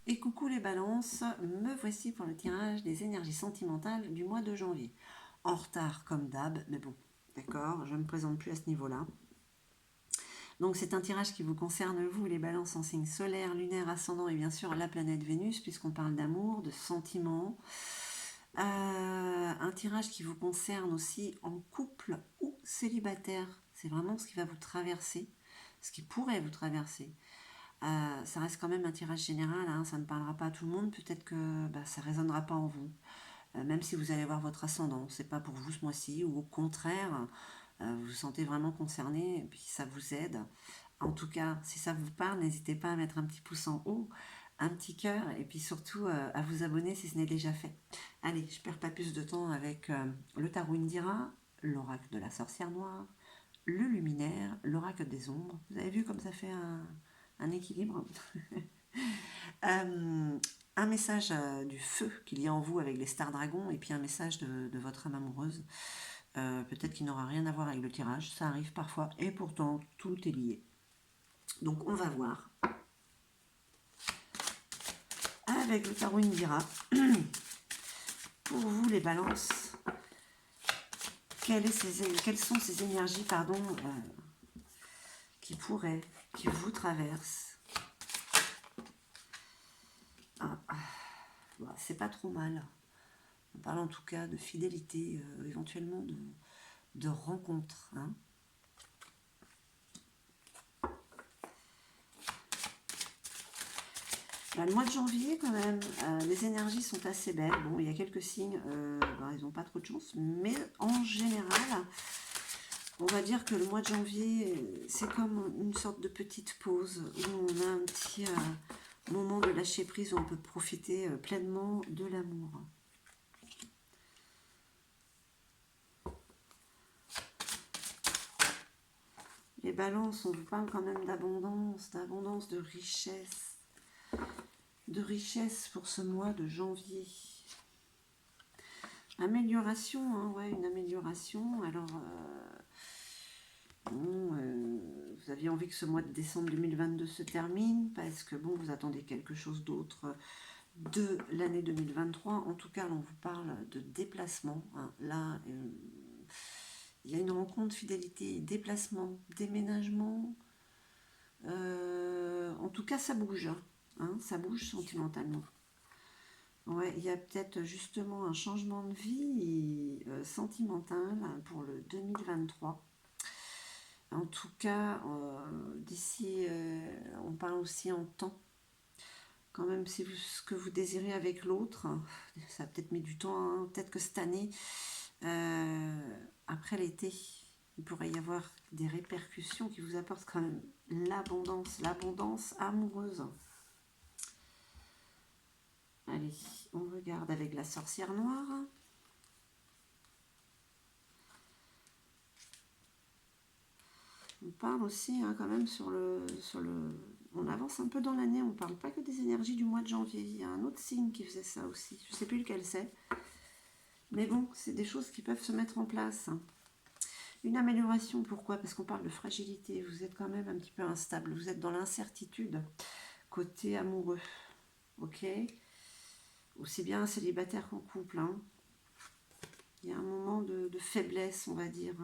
Et coucou les balances, me voici pour le tirage des énergies sentimentales du mois de janvier. En retard comme d'hab, mais bon, d'accord, je ne me présente plus à ce niveau-là. Donc c'est un tirage qui vous concerne vous, les balances en signe solaire, lunaire, ascendant et bien sûr la planète Vénus, puisqu'on parle d'amour, de sentiments. Un tirage qui vous concerne aussi en couple ou célibataire. C'est vraiment ce qui va vous traverser, ce qui pourrait vous traverser. Ça reste quand même un tirage général, hein, ça ne parlera pas à tout le monde, peut-être que ça ne résonnera pas en vous. Même si vous allez voir votre ascendant, c'est pas pour vous ce mois-ci, ou au contraire, vous vous sentez vraiment concerné, et puis ça vous aide. En tout cas, si ça vous parle, n'hésitez pas à mettre un petit pouce en haut, un petit cœur, et puis surtout à vous abonner si ce n'est déjà fait. Allez, je perds pas plus de temps avec le tarot Indira, l'oracle de la sorcière noire, le luminaire, l'oracle des ombres. Vous avez vu comme ça fait un équilibre. Euh, un message du feu qu'il y a en vous avec les stars dragons et puis un message de votre âme amoureuse. Peut-être qu'il n'aura rien à voir avec le tirage, ça arrive parfois et pourtant tout est lié. Donc on va voir avec le tarot Indira. Pour vous les balances, quelles sont ces énergies qui pourraient, qui vous traversent. C'est pas trop mal. On parle en tout cas de fidélité, éventuellement de rencontres. Hein. Là, le mois de janvier, quand même, les énergies sont assez belles. Bon, il y a quelques signes, ils n'ont pas trop de chance, mais en général, on va dire que le mois de janvier, c'est comme une sorte de petite pause où on a un petit moment de lâcher prise où on peut profiter pleinement de l'amour. Les balances, on vous parle quand même d'abondance, de richesse pour ce mois de janvier. Amélioration, hein, ouais, une amélioration. Alors, vous aviez envie que ce mois de décembre 2022 se termine parce que bon, vous attendez quelque chose d'autre de l'année 2023. En tout cas, on vous parle de déplacement. Hein. Là, il y a une rencontre, fidélité, déplacement, déménagement. En tout cas, ça bouge. Hein, ça bouge sentimentalement. Ouais, il y a peut-être justement un changement de vie sentimental pour le 2023. En tout cas, d'ici, on parle aussi en temps. Quand même, si vous, ce que vous désirez avec l'autre, ça a peut-être mis du temps, hein, peut-être que cette année, après l'été, il pourrait y avoir des répercussions qui vous apportent quand même l'abondance amoureuse. Allez, on regarde avec la sorcière noire. On parle aussi hein, quand même sur le... On avance un peu dans l'année, on ne parle pas que des énergies du mois de janvier. Il y a un autre signe qui faisait ça aussi. Je ne sais plus lequel c'est. Mais bon, c'est des choses qui peuvent se mettre en place. Une amélioration, pourquoi? Parce qu'on parle de fragilité. Vous êtes quand même un petit peu instable. Vous êtes dans l'incertitude côté amoureux. Ok? Aussi bien célibataire qu'en couple. Hein. Il y a un moment de faiblesse, on va dire.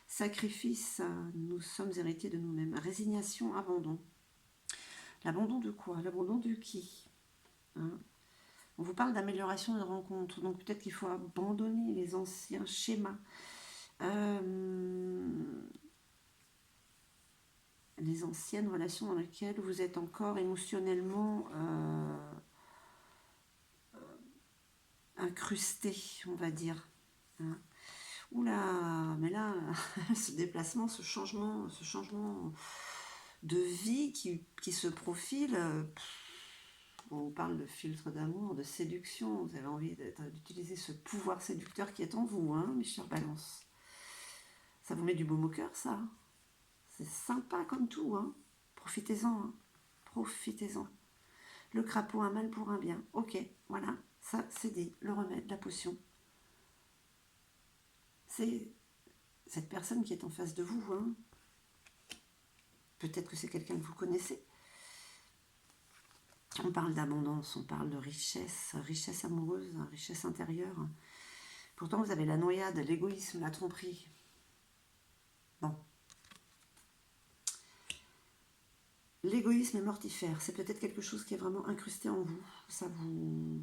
Sacrifice, nous sommes héritiers de nous-mêmes. Résignation, abandon. L'abandon de quoi? L'abandon de qui? Hein. On vous parle d'amélioration de rencontre, donc peut-être qu'il faut abandonner les anciens schémas. Les anciennes relations dans lesquelles vous êtes encore émotionnellement incrusté, on va dire. Hein. Oula, mais là, ce déplacement, ce changement de vie qui se profile, on parle de filtre d'amour, de séduction, vous avez envie d'utiliser ce pouvoir séducteur qui est en vous, hein, mes chers balances. Ça vous met du baume au cœur, ça. C'est sympa comme tout, hein. Profitez-en, hein. Profitez-en. Le crapaud, un mal pour un bien. Ok, voilà, ça c'est dit, le remède, la potion. C'est cette personne qui est en face de vous, hein. Peut-être que c'est quelqu'un que vous connaissez. On parle d'abondance, on parle de richesse, richesse amoureuse, richesse intérieure. Pourtant, vous avez la noyade, l'égoïsme, la tromperie. Bon. L'égoïsme est mortifère. C'est peut-être quelque chose qui est vraiment incrusté en vous. Ça vous...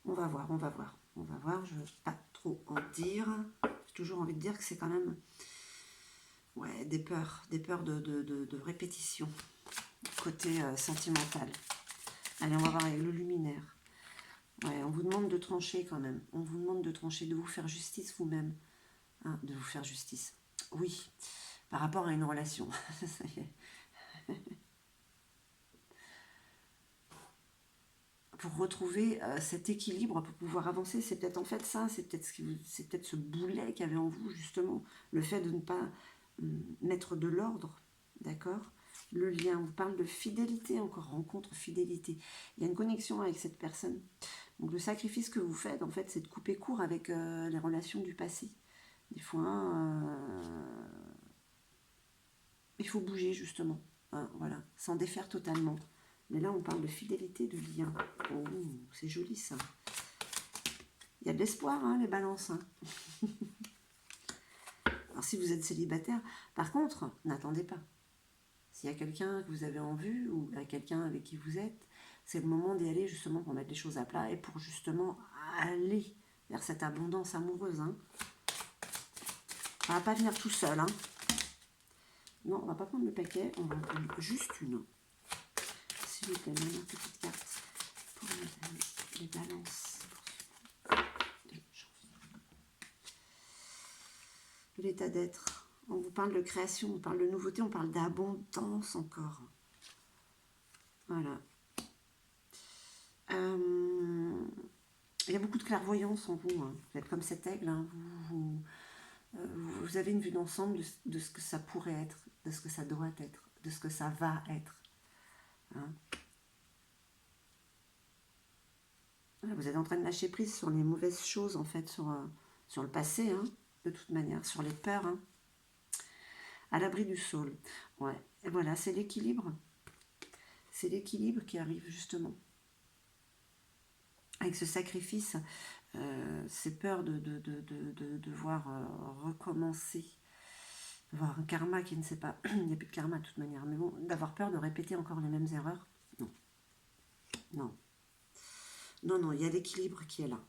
On va voir, on va voir. On va voir, je ne veux pas trop en dire. J'ai toujours envie de dire que c'est quand même... Ouais, des peurs de répétition. Côté sentimental. Allez, on va voir avec le luminaire. Ouais, on vous demande de trancher quand même. On vous demande de trancher, de vous faire justice vous-même. Hein, de vous faire justice. Oui, par rapport à une relation. Ça y est. Pour retrouver cet équilibre, pour pouvoir avancer, c'est peut-être en fait ça, c'est peut-être ce boulet qu'il y avait en vous, justement. Le fait de ne pas mettre de l'ordre, d'accord? Le lien, on vous parle de fidélité, encore rencontre, fidélité. Il y a une connexion avec cette personne. Donc le sacrifice que vous faites, en fait, c'est de couper court avec les relations du passé. Des fois, il faut bouger, justement. Hein, voilà, s'en défaire totalement. Mais là, on parle de fidélité, de lien. Oh, c'est joli, ça. Il y a de l'espoir, hein, les balances. Hein. Alors, si vous êtes célibataire, par contre, n'attendez pas. S'il y a quelqu'un que vous avez en vue ou quelqu'un avec qui vous êtes, c'est le moment d'y aller justement pour mettre les choses à plat et pour justement aller vers cette abondance amoureuse. Hein. Ça ne va pas venir tout seul. Hein. Non, on ne va pas prendre le paquet, on va en prendre juste une. S'il vous plaît, une petite carte pour les balances. De l'état d'être. On vous parle de création, on parle de nouveauté, on parle d'abondance encore. Voilà. Il y a beaucoup de clairvoyance en vous. Hein. Vous êtes comme cet aigle. Hein. Vous avez une vue d'ensemble de ce que ça pourrait être, de ce que ça doit être, de ce que ça va être. Hein. Vous êtes en train de lâcher prise sur les mauvaises choses, en fait, sur le passé, hein, de toute manière, sur les peurs. Hein. À l'abri du sol. Ouais. Et voilà, c'est l'équilibre. C'est l'équilibre qui arrive, justement. Avec ce sacrifice, ces peurs de devoir recommencer, d'avoir un karma qui ne sait pas, il n'y a plus de karma de toute manière, mais bon, d'avoir peur de répéter encore les mêmes erreurs, non. Non. Non, non, il y a l'équilibre qui est là.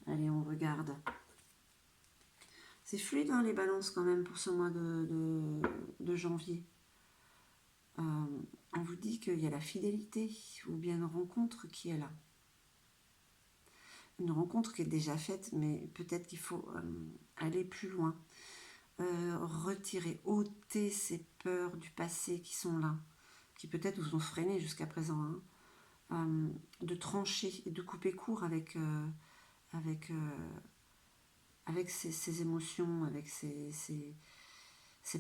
Allez, on regarde. C'est fluide, hein, les balances, quand même, pour ce mois de janvier. On vous dit qu'il y a la fidélité, ou bien une rencontre qui est là. Une rencontre qui est déjà faite, mais peut-être qu'il faut aller plus loin. Retirer, ôter ces peurs du passé qui sont là, qui peut-être vous ont freiné jusqu'à présent. Hein. De trancher et de couper court avec ces émotions, avec ces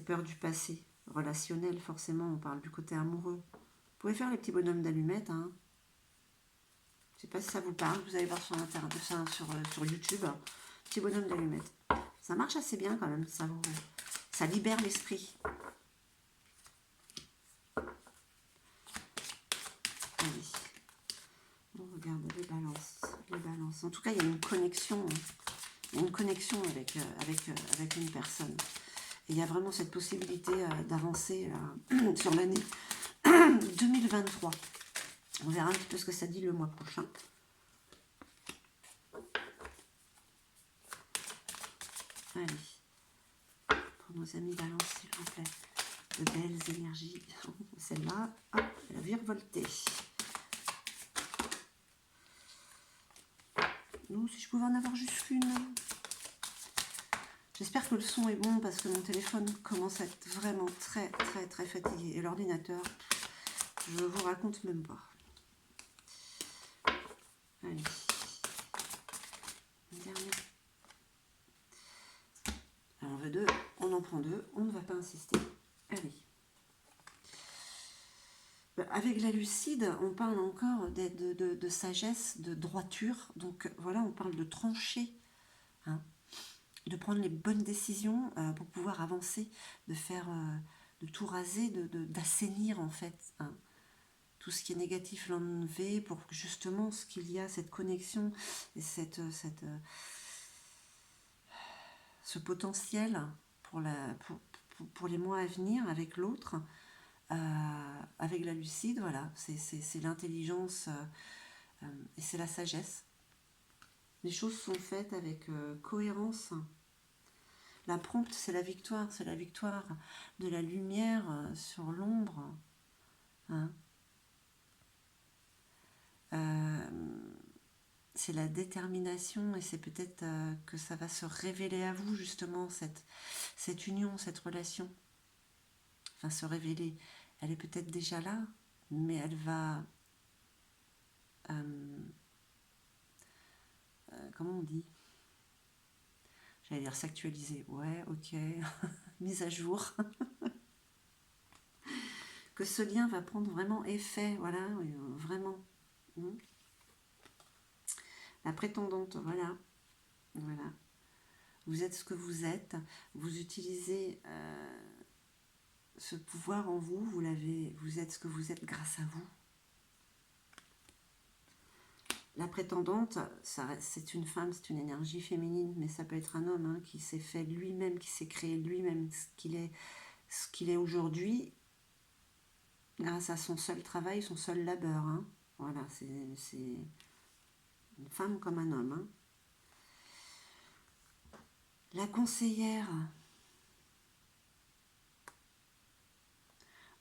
peurs du passé. Relationnel, forcément, on parle du côté amoureux. Vous pouvez faire les petits bonhommes d'allumettes. Hein. Je ne sais pas si ça vous parle, vous allez voir sur Internet, sur YouTube, petit bonhomme d'allumettes. Ça marche assez bien quand même, ça libère l'esprit. Allez, on regarde les balances. En tout cas, il y a une connexion, avec une personne. Et il y a vraiment cette possibilité d'avancer sur l'année 2023. On verra un petit peu ce que ça dit le mois prochain. Allez, pour nos amis balance, s'il vous plaît, de belles énergies. Celle-là, hop, elle a virevolté. Non, si je pouvais en avoir juste une. J'espère que le son est bon parce que mon téléphone commence à être vraiment très très très fatigué. Et l'ordinateur, je vous raconte même pas. Allez. Une dernière. Alors on veut deux, on en prend deux, on ne va pas insister. Allez. Avec la lucide, on parle encore de sagesse, de droiture. Donc voilà, on parle de trancher. Hein. De prendre les bonnes décisions pour pouvoir avancer, de faire tout raser, d'assainir en fait, hein. Tout ce qui est négatif, l'enlever pour que justement ce qu'il y a, cette connexion et ce potentiel pour les mois à venir avec l'autre, avec la lucide, voilà, c'est l'intelligence et c'est la sagesse. Les choses sont faites avec cohérence. La prompte, c'est la victoire de la lumière sur l'ombre. Hein. C'est la détermination et c'est peut-être que ça va se révéler à vous justement, cette union, cette relation. Enfin, se révéler. Elle est peut-être déjà là, mais elle va... comment on dit? J'allais dire s'actualiser. Ouais, ok. Mise à jour. Que ce lien va prendre vraiment effet, voilà, vraiment. La prétendante, voilà. Voilà. Vous êtes ce que vous êtes. Vous utilisez ce pouvoir en vous. Vous êtes ce que vous êtes grâce à vous. La prétendante, c'est une femme, c'est une énergie féminine, mais ça peut être un homme qui s'est fait lui-même, qui s'est créé lui-même ce qu'il est aujourd'hui, grâce à son seul travail, son seul labeur. Hein. Voilà, c'est une femme comme un homme. Hein. La conseillère.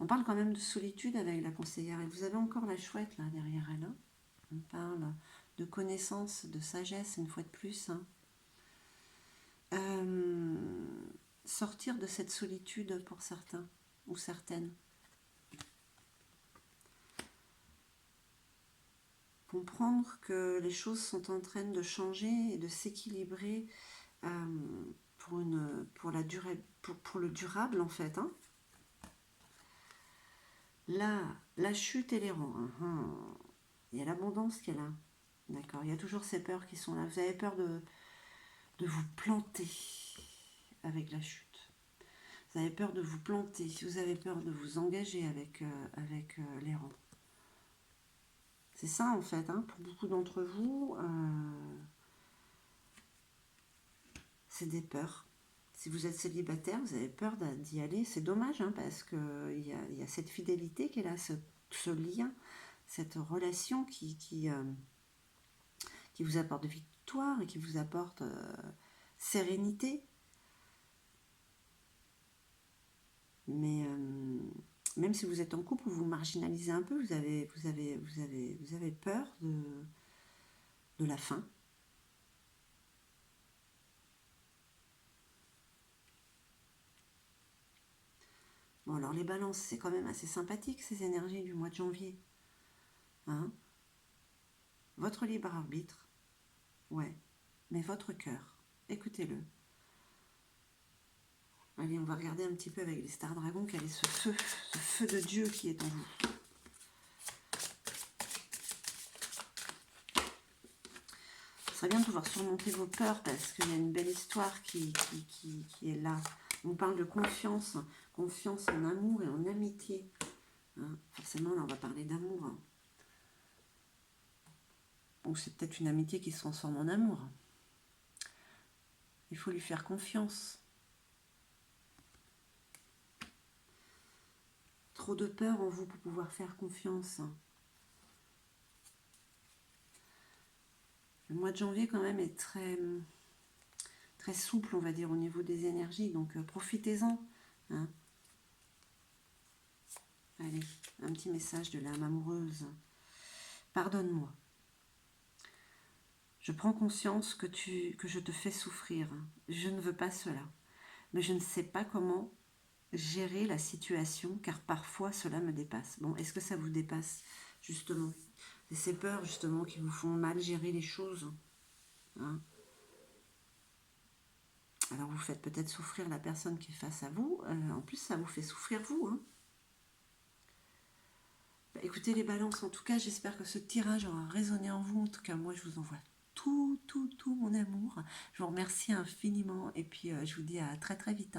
On parle quand même de solitude avec la conseillère. Et vous avez encore la chouette là derrière elle. Hein. On parle de connaissance, de sagesse, une fois de plus. Hein. Sortir de cette solitude pour certains ou certaines. Comprendre que les choses sont en train de changer et de s'équilibrer pour le durable en fait. Hein. Là, la chute et les rangs. Il y a l'abondance qui est là. D'accord. Il y a toujours ces peurs qui sont là. Vous avez peur de vous planter avec la chute. Vous avez peur de vous planter. Vous avez peur de vous engager avec les rangs. C'est ça en fait. Hein, pour beaucoup d'entre vous, c'est des peurs. Si vous êtes célibataire, vous avez peur d'y aller. C'est dommage parce qu'il y a cette fidélité qui est là, ce lien, cette relation qui vous apporte victoire et qui vous apporte sérénité. Mais même si vous êtes en couple, vous marginalisez un peu, vous avez peur de la fin. Bon, alors les balances, c'est quand même assez sympathique, ces énergies du mois de janvier. Hein? Votre libre arbitre, ouais, mais votre cœur, écoutez-le. Allez, on va regarder un petit peu avec les stars dragons quel est ce feu de Dieu qui est en vous. Ce serait bien de pouvoir surmonter vos peurs parce qu'il y a une belle histoire qui est là. On parle de confiance en amour et en amitié. Hein, forcément, là, on va parler d'amour. Hein. Ou c'est peut-être une amitié qui se transforme en amour. Il faut lui faire confiance. Trop de peur en vous pour pouvoir faire confiance. Le mois de janvier, quand même, est très, très souple, on va dire, au niveau des énergies. Donc, profitez-en. Hein. Allez, un petit message de l'âme amoureuse. Pardonne-moi. Je prends conscience que je te fais souffrir. Je ne veux pas cela. Mais je ne sais pas comment gérer la situation, car parfois cela me dépasse. Bon, est-ce que ça vous dépasse, justement? C'est ces peurs, justement, qui vous font mal gérer les choses. Hein? Alors, vous faites peut-être souffrir la personne qui est face à vous. En plus, ça vous fait souffrir vous. Hein? Bah, écoutez les balances, en tout cas, j'espère que ce tirage aura résonné en vous. En tout cas, moi, je vous envoie tout mon amour. Je vous remercie infiniment et puis je vous dis à très très vite.